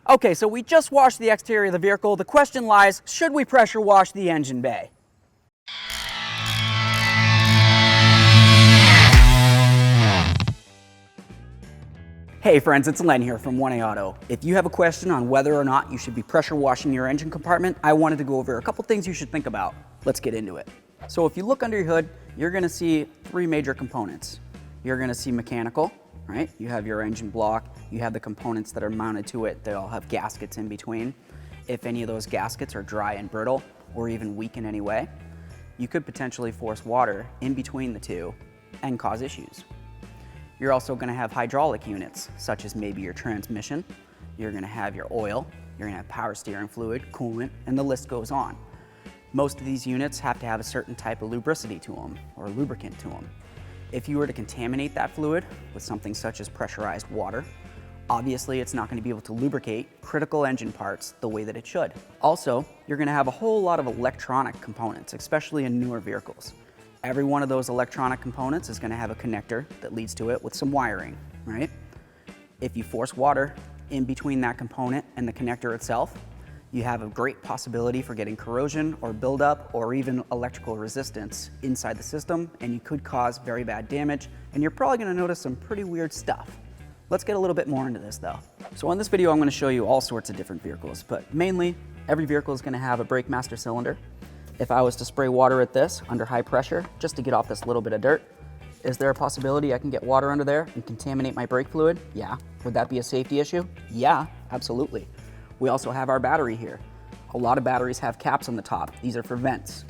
Okay, so we just washed the exterior of the vehicle. The question lies, should we pressure wash the engine bay? Hey friends, it's Len here from 1A Auto. If you have a question on whether or not you should be pressure washing your engine compartment, I wanted to go over a couple things you should think about. Let's get into it. So if you look under your hood, you're gonna see three major components. You're gonna see mechanical, right? You have your engine block, you have the components that are mounted to it, they all have gaskets in between. If any of those gaskets are dry and brittle, or even weak in any way, you could potentially force water in between the two and cause issues. You're also gonna have hydraulic units, such as maybe your transmission, you're gonna have your oil, you're gonna have power steering fluid, coolant, and the list goes on. Most of these units have to have a certain type of lubricity to them, or lubricant to them. If you were to contaminate that fluid with something such as pressurized water, obviously it's not gonna be able to lubricate critical engine parts the way that it should. Also, you're gonna have a whole lot of electronic components, especially in newer vehicles. Every one of those electronic components is gonna have a connector that leads to it with some wiring, right? If you force water in between that component and the connector itself, you have a great possibility for getting corrosion or buildup or even electrical resistance inside the system, and you could cause very bad damage, and you're probably gonna notice some pretty weird stuff. Let's get a little bit more into this though. So in this video, I'm gonna show you all sorts of different vehicles, but mainly every vehicle is gonna have a brake master cylinder. If I was to spray water at this under high pressure, just to get off this little bit of dirt, is there a possibility I can get water under there and contaminate my brake fluid? Yeah. Would that be a safety issue? Yeah, absolutely. We also have our battery here. A lot of batteries have caps on the top. These are for vents.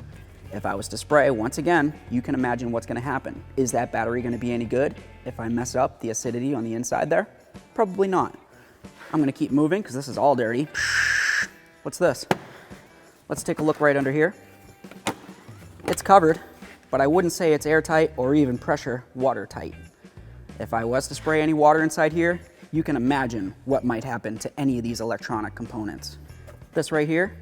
If I was to spray, once again, you can imagine what's gonna happen. Is that battery gonna be any good if I mess up the acidity on the inside there? Probably not. I'm gonna keep moving because this is all dirty. What's this? Let's take a look right under here. It's covered, but I wouldn't say it's airtight or even pressure watertight. If I was to spray any water inside here, you can imagine what might happen to any of these electronic components. This right here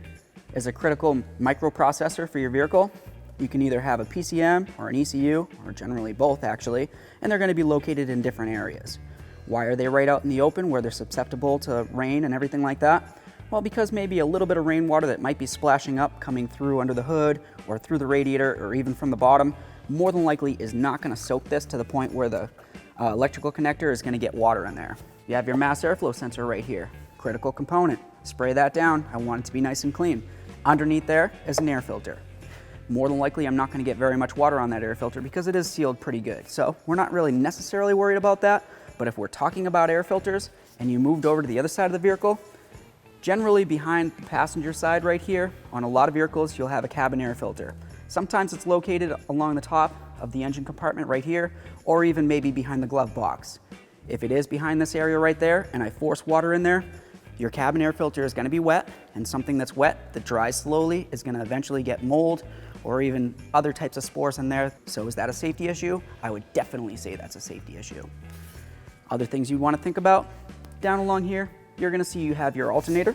is a critical microprocessor for your vehicle. You can either have a PCM or an ECU, or generally both actually, and they're gonna be located in different areas. Why are they right out in the open where they're susceptible to rain and everything like that? Well, because maybe a little bit of rainwater that might be splashing up coming through under the hood or through the radiator or even from the bottom, more than likely is not gonna soak this to the point where the electrical connector is gonna get water in there. You have your mass airflow sensor right here, critical component. Spray that down, I want it to be nice and clean. Underneath there is an air filter. More than likely, I'm not gonna get very much water on that air filter because it is sealed pretty good. So we're not really necessarily worried about that, but if we're talking about air filters and you moved over to the other side of the vehicle, generally behind the passenger side right here, on a lot of vehicles, you'll have a cabin air filter. Sometimes it's located along the top of the engine compartment right here, or even maybe behind the glove box. If it is behind this area right there and I force water in there, your cabin air filter is gonna be wet, and something that's wet that dries slowly is gonna eventually get mold or even other types of spores in there. So is that a safety issue? I would definitely say that's a safety issue. Other things you wanna think about, down along here, you're gonna see you have your alternator.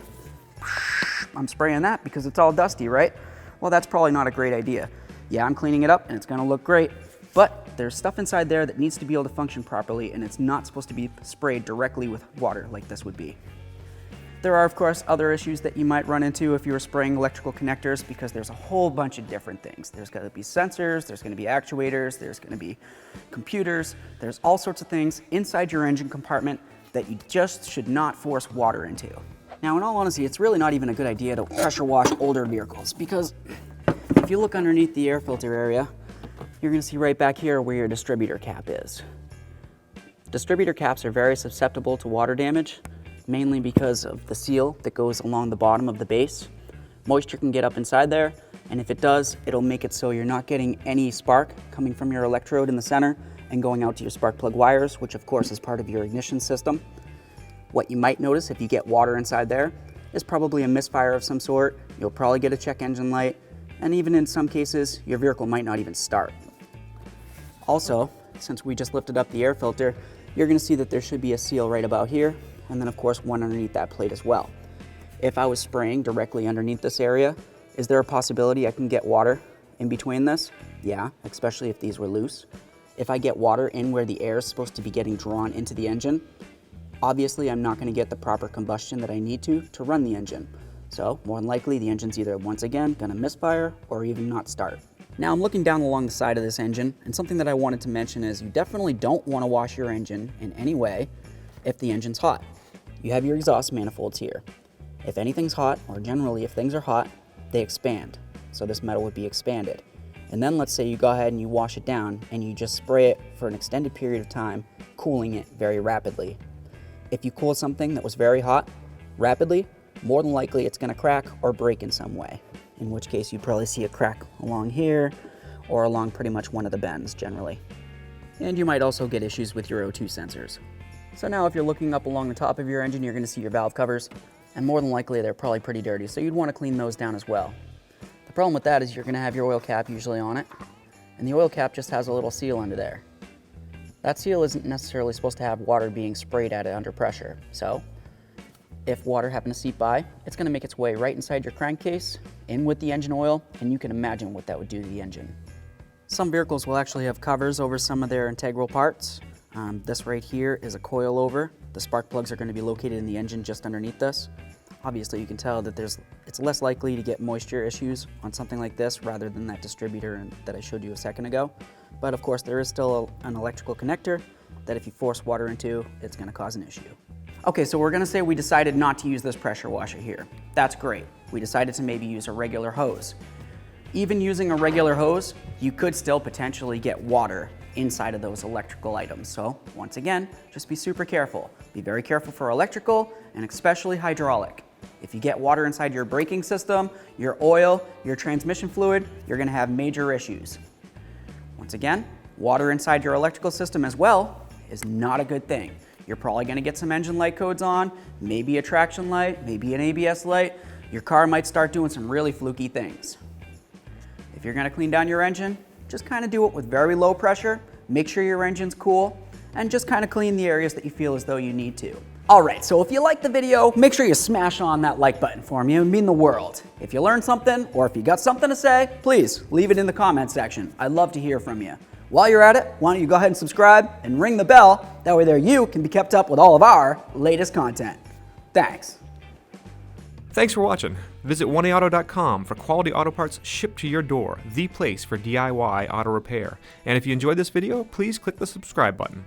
I'm spraying that because it's all dusty, right? Well, that's probably not a great idea. Yeah, I'm cleaning it up and it's gonna look great, but there's stuff inside there that needs to be able to function properly, and it's not supposed to be sprayed directly with water like this would be. There are, of course, other issues that you might run into if you were spraying electrical connectors, because there's a whole bunch of different things. There's gonna be sensors, there's gonna be actuators, there's gonna be computers, there's all sorts of things inside your engine compartment that you just should not force water into. Now, in all honesty, it's really not even a good idea to pressure wash older vehicles, because if you look underneath the air filter area, you're gonna see right back here where your distributor cap is. Distributor caps are very susceptible to water damage, mainly because of the seal that goes along the bottom of the base. Moisture can get up inside there, and if it does, it'll make it so you're not getting any spark coming from your electrode in the center and going out to your spark plug wires, which of course is part of your ignition system. What you might notice if you get water inside there is probably a misfire of some sort. You'll probably get a check engine light, and even in some cases, your vehicle might not even start. Also, since we just lifted up the air filter, you're gonna see that there should be a seal right about here, and then of course one underneath that plate as well. If I was spraying directly underneath this area, is there a possibility I can get water in between this? Yeah, especially if these were loose. If I get water in where the air is supposed to be getting drawn into the engine, Obviously, I'm not going to get the proper combustion that I need to run the engine. So more than likely, the engine's either once again going to misfire or even not start. Now I'm looking down along the side of this engine, and something that I wanted to mention is you definitely don't want to wash your engine in any way if the engine's hot. You have your exhaust manifolds here. If anything's hot, or generally if things are hot, they expand. So this metal would be expanded. And then let's say you go ahead and you wash it down and you just spray it for an extended period of time, cooling it very rapidly. If you cool something that was very hot rapidly, more than likely it's going to crack or break in some way, in which case you probably see a crack along here or along pretty much one of the bends generally. And you might also get issues with your O2 sensors. So now if you're looking up along the top of your engine, you're going to see your valve covers, and more than likely they're probably pretty dirty, so you'd want to clean those down as well. The problem with that is you're going to have your oil cap usually on it, and the oil cap just has a little seal under there. That seal isn't necessarily supposed to have water being sprayed at it under pressure, so if water happened to seep by, it's going to make its way right inside your crankcase, in with the engine oil, and you can imagine what that would do to the engine. Some vehicles will actually have covers over some of their integral parts. This right here is a coilover. The spark plugs are going to be located in the engine just underneath this. Obviously you can tell that it's less likely to get moisture issues on something like this rather than that distributor that I showed you a second ago. But of course there is still an electrical connector that if you force water into, it's going to cause an issue. Okay, so we're going to say we decided not to use this pressure washer here. That's great. We decided to maybe use a regular hose. Even using a regular hose, you could still potentially get water inside of those electrical items. So once again, just be super careful. Be very careful for electrical and especially hydraulic. If you get water inside your braking system, your oil, your transmission fluid, you're going to have major issues. Once again, water inside your electrical system as well is not a good thing. You're probably going to get some engine light codes on, maybe a traction light, maybe an ABS light. Your car might start doing some really fluky things. If you're going to clean down your engine, just kind of do it with very low pressure, make sure your engine's cool, and just kind of clean the areas that you feel as though you need to. Alright, so if you liked the video, make sure you smash on that like button for me. It would mean the world. If you learned something, or if you got something to say, please leave it in the comment section. I'd love to hear from you. While you're at it, why don't you go ahead and subscribe and ring the bell. That way there you can be kept up with all of our latest content. Thanks. Thanks for watching. Visit 1AAuto.com for quality auto parts shipped to your door, the place for DIY auto repair. And if you enjoyed this video, please click the subscribe button.